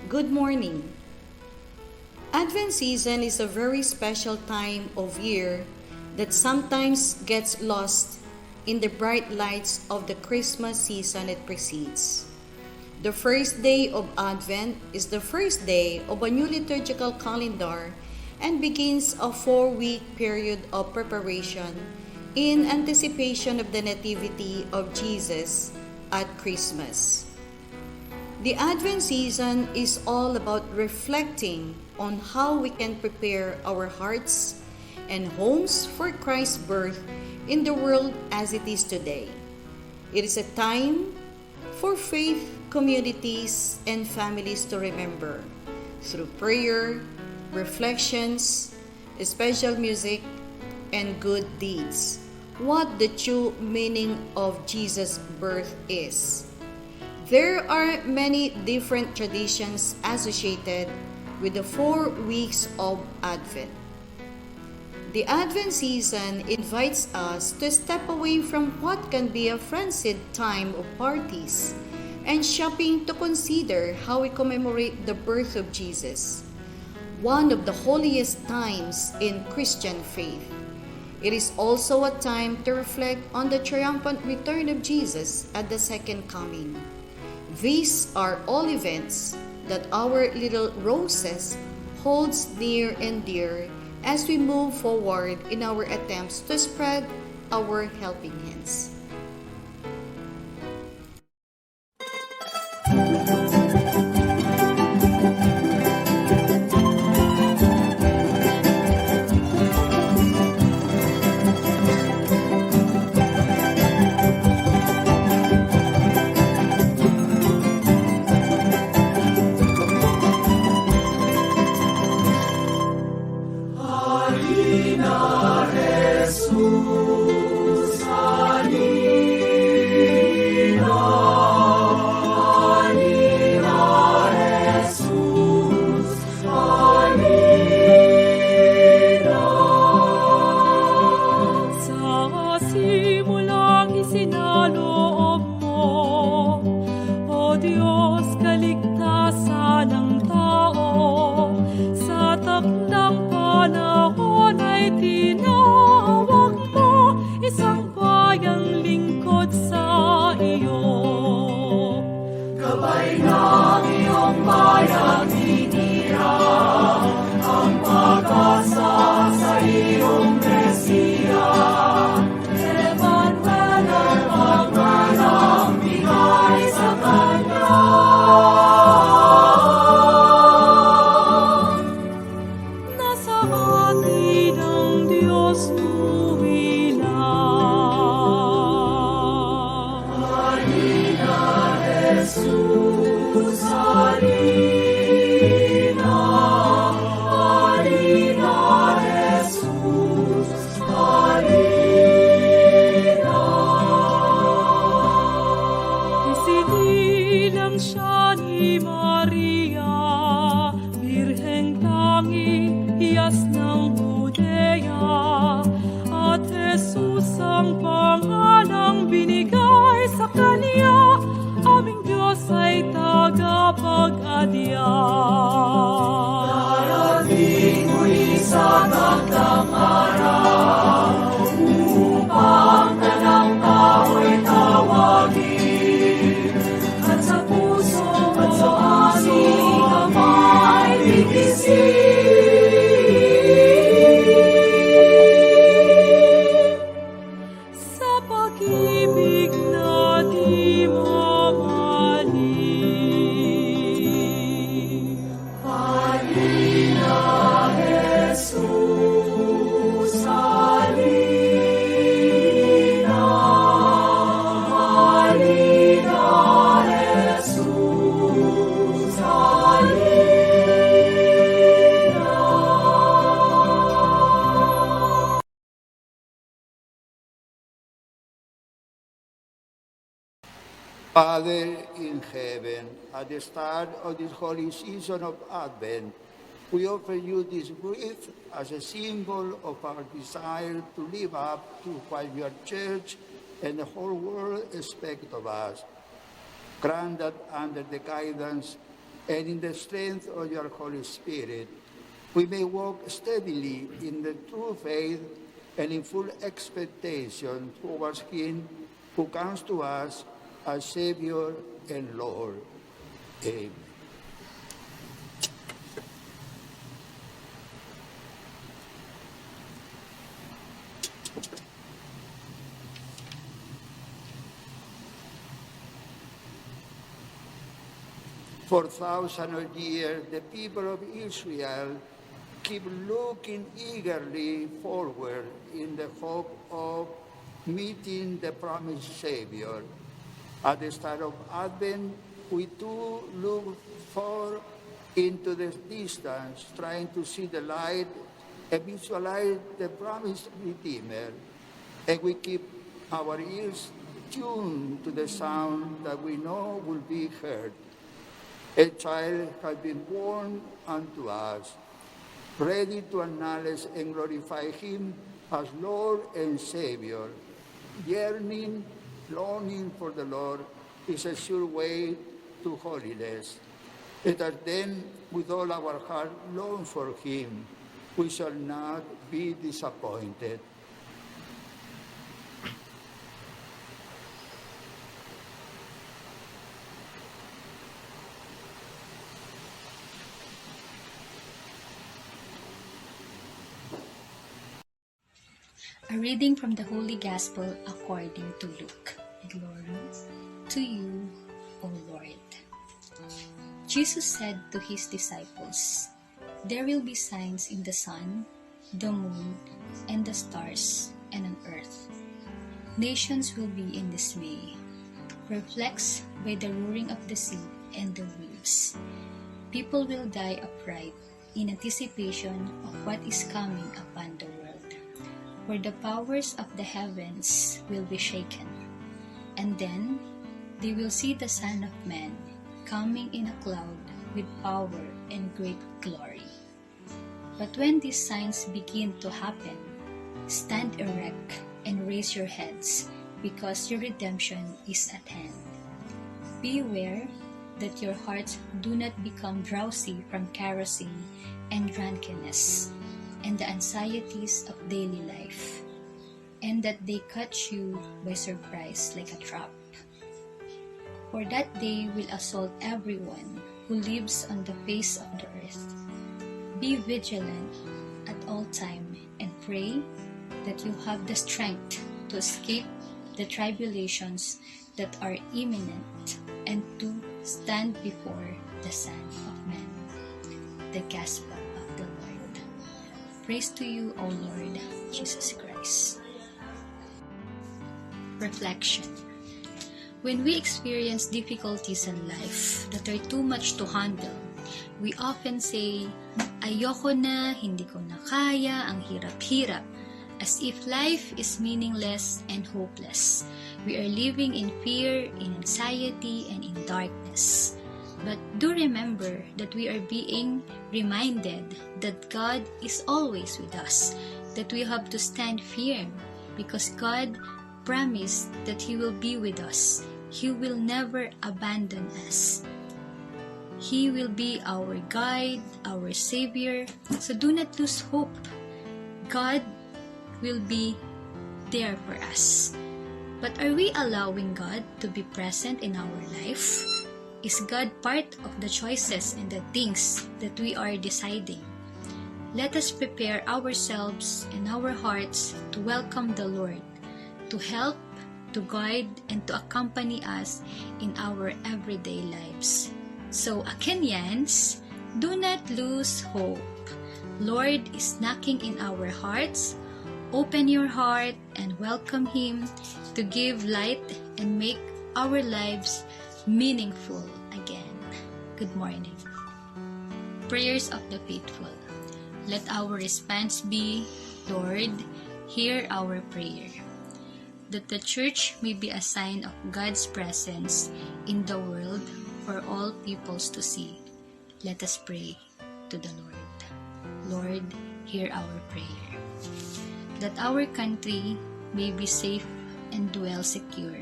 Good morning. Advent season is a very special time of year that sometimes gets lost in the bright lights of the Christmas season it precedes. The first day of Advent is the first day of a new liturgical calendar and begins a 4-week period of preparation in anticipation of the Nativity of Jesus at Christmas. The Advent season is all about reflecting on how we can prepare our hearts and homes for Christ's birth in the world as it is today. It is a time for faith communities and families to remember through prayer, reflections, special music, and good deeds what the true meaning of Jesus' birth is. There are many different traditions associated with the 4 weeks of Advent. The Advent season invites us to step away from what can be a frenzied time of parties and shopping to consider how we commemorate the birth of Jesus, one of the holiest times in Christian faith. It is also a time to reflect on the triumphant return of Jesus at the second coming. These are all events that our little roses holds near and dear as we move forward in our attempts to spread our helping hands. Darating muli sa takdang araw upang tanang tao'y tawagin at sa puso ating kamay tigisin sa pag-ibig na di mamahalin. Father in heaven, at the start of this holy season of Advent, we offer you this gift as a symbol of our desire to live up to what your church and the whole world expect of us. Grant that under the guidance and in the strength of your Holy Spirit, we may walk steadily in the true faith and in full expectation towards Him who comes to us as Savior and Lord. Amen. For thousands of years, the people of Israel keep looking eagerly forward in the hope of meeting the promised Savior. At the start of Advent, we too look far into the distance, trying to see the light and visualize the promised Redeemer. And we keep our ears tuned to the sound that we know will be heard. A child has been born unto us, ready to acknowledge and glorify Him as Lord and Savior. Yearning, longing for the Lord is a sure way to holiness. Let us then, with all our heart, long for Him. We shall not be disappointed. A reading from the Holy Gospel according to Luke. Glory to you, O Lord. Jesus said to his disciples, "There will be signs in the sun, the moon, and the stars, and on earth. Nations will be in dismay, perplexed by the roaring of the sea and the waves. People will die of fright in anticipation of what is coming upon the world. For the powers of the heavens will be shaken, and then they will see the Son of Man coming in a cloud with power and great glory. But when these signs begin to happen, stand erect and raise your heads, because your redemption is at hand. Beware that your hearts do not become drowsy from carousing and drunkenness and the anxieties of daily life, and that they catch you by surprise like a trap. For that day will assault everyone who lives on the face of the earth. Be vigilant at all time and pray that you have the strength to escape the tribulations that are imminent and to stand before the Son of Man." The Gospel of the Lord. Praise to you, O Lord Jesus Christ. Reflection. When we experience difficulties in life that are too much to handle, we often say, "Ayoko na, hindi ko na kaya, ang hirap-hirap," as if life is meaningless and hopeless. We are living in fear, in anxiety, and in darkness. But do remember that we are being reminded that God is always with us, that we have to stand firm because God promised that He will be with us. He will never abandon us. He will be our guide, our Savior. So do not lose hope. God will be there for us. But are we allowing God to be present in our life? Is God part of the choices and the things that we are deciding? Let us prepare ourselves and our hearts to welcome the Lord, to help, to guide, and to accompany us in our everyday lives. So, AQUINAS, do not lose hope. Lord is knocking in our hearts. Open your heart and welcome Him to give light and make our lives meaningful again. Good morning. Prayers of the faithful. Let our response be, Lord, hear our prayer. That the Church may be a sign of God's presence in the world for all peoples to see. Let us pray to the Lord. Lord, hear our prayer. That our country may be safe and dwell secure.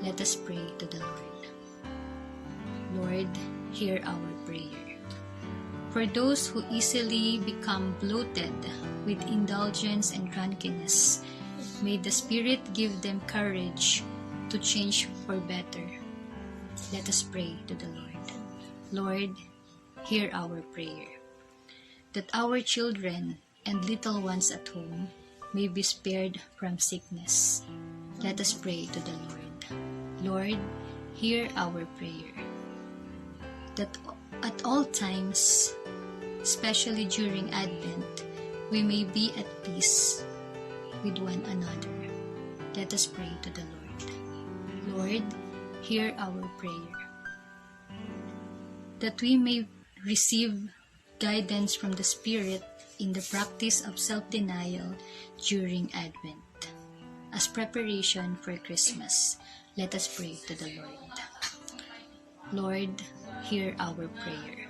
Let us pray to the Lord. Lord, hear our prayer. For those who easily become bloated with indulgence and drunkenness, may the Spirit give them courage to change for better. Let us pray to the Lord. Lord, hear our prayer. That our children and little ones at home may be spared from sickness. Let us pray to the Lord. Lord, hear our prayer. That at all times, especially during Advent, we may be at peace with one another. Let us pray to the Lord. Lord, hear our prayer. That we may receive guidance from the Spirit in the practice of self-denial during Advent. As preparation for Christmas, let us pray to the Lord. Lord, hear our prayer.